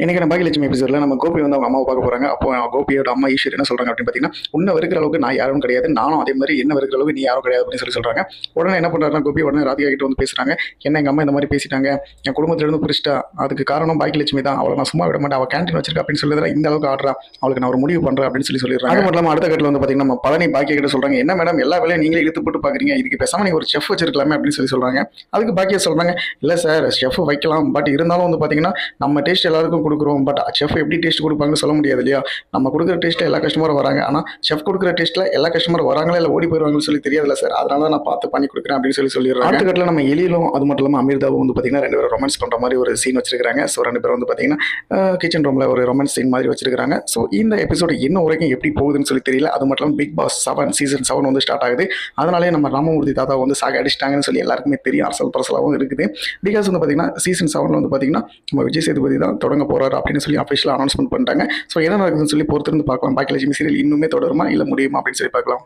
இன்னைக்கு நம்ம பாக்கியலட்சுமி எபிசோட்ல நம்ம கோபி வந்து அவங்க அம்மாவை பார்க்க போறாங்க. அப்போ கோபியோட அம்மா ஈஸ்வர் என்ன சொல்றாங்க அப்படின்னு பார்த்தீங்கன்னா, உன்னை வெறுக்கிற அளவுக்கு நான் யாரும் கிடையாது, நானும் அதே மாதிரி என்ன வெறுக்கிற அளவுக்கு நீ யாரும் கிடையாது அப்படின்னு சொல்றாங்க. உடனே என்ன பண்றாருன்னா கோபி உடனே ராதிகா கிட்ட வந்து பேசுறாங்க. என்ன எங்க அம்மா இந்த மாதிரி பேசிட்டாங்க, என் குடும்பத்திலிருந்து பிரிச்சிட்டா, அதுக்கு காரணம் பாக்கியலட்சுமி தான், அவளை நான் சும்மா விட மாட்டேன், அவள் கேண்டீன் வச்சிருக்கா அப்படின்னு சொல்லி இந்த அளவுக்கு ஆடுறா, அவளுக்கு நான் ஒரு முடிவு பண்றேன் அப்படின்னு சொல்லிடுறாங்க. அது மட்டும் இல்லாமல் அடுத்த கட்டில் வந்து பார்த்தீங்கன்னா நம்ம பழனி பாக்கிய கிட்ட சொல்றாங்க, என்ன மேடம் எல்லா வேலையும் நீங்களே இழுத்து போட்டு பாக்குறீங்க, இதுக்கு பேசாம நீங்க ஒரு செஃப் வச்சிருக்கலாமே அப்படின்னு சொல்றாங்க. அதுக்கு பாக்கிய சொல்றாங்க, இல்ல சார் செஃப் வைக்கலாம், பட் இருந்தாலும் வந்து பாத்தீங்கன்னா நம்ம டேஸ்ட் எல்லாருக்கும் கொடுக்குறோம், பட் செஃப் எப்படி டேஸ்ட் கொடுப்பாங்கன்னு சொல்ல முடியாது இல்லையா. நம்ம கொடுக்குற டேஸ்ட்டில் எல்லா கஸ்டமரும் வராங்க, ஆனால் செஃப் கொடுக்குற டேஸ்ட்டில் எல்லா கஸ்டமரும் வராங்களா இல்லை ஓடி போயிடுவாங்கன்னு சொல்லி தெரியாதுல்ல சார், அதனால தான் நான் பார்த்து பண்ணி கொடுக்குறேன் அப்படின்னு சொல்லிடுறேன். அடுத்த கட்டில் நம்ம எலியிலும் அது மட்டும் இல்லாமல் அமிர்தாவும் வந்து பார்த்தீங்கன்னா ரெண்டு பேரும் ரொமான்ஸ் பண்ணுற மாதிரி ஒரு சீன் வச்சிருக்காங்க. ஸோ ரெண்டு பேரும் வந்து பார்த்தீங்கன்னா கிச்சன் ரூமில் ஒரு ரொமான்ஸ் சீன் மாதிரி வச்சிருக்காங்க. ஸோ இந்த எபிசோடு இன்னும் வரைக்கும் எப்படி போகுதுன்னு சொல்லி தெரியல. அது மட்டும் இல்லாமல் பிக் பாஸ் 7 சீசன் 7 வந்து ஸ்டார்ட் ஆகுது. அதனாலே நம்ம ராமமூர்த்தி தாத்தா வந்து சாக அடிச்சிட்டாங்கன்னு சொல்லி எல்லாருக்குமே தெரியும், அரசல் பரசலாகவும் இருக்குது. பிகாஸ் வந்து பார்த்தீங்கன்னா சீசன் 7 வந்து பார்த்தீங்கன்னா நம்ம விஜய் சேதுபதி தான் தொடங்க போறாரு அப்படின்னு சொல்லி அஃபிஷியலாக அனௌன்ஸ்மெண்ட் பண்ணிட்டாங்க. ஸோ என்ன நடக்குதுன்னு சொல்லி பொறுத்திருந்து பார்க்கலாம். பாக்கியலட்சுமி சீரியல் இன்னுமே தொடருமா இல்லை முடியுமா அப்படின்னு சொல்லி பார்க்கலாம்.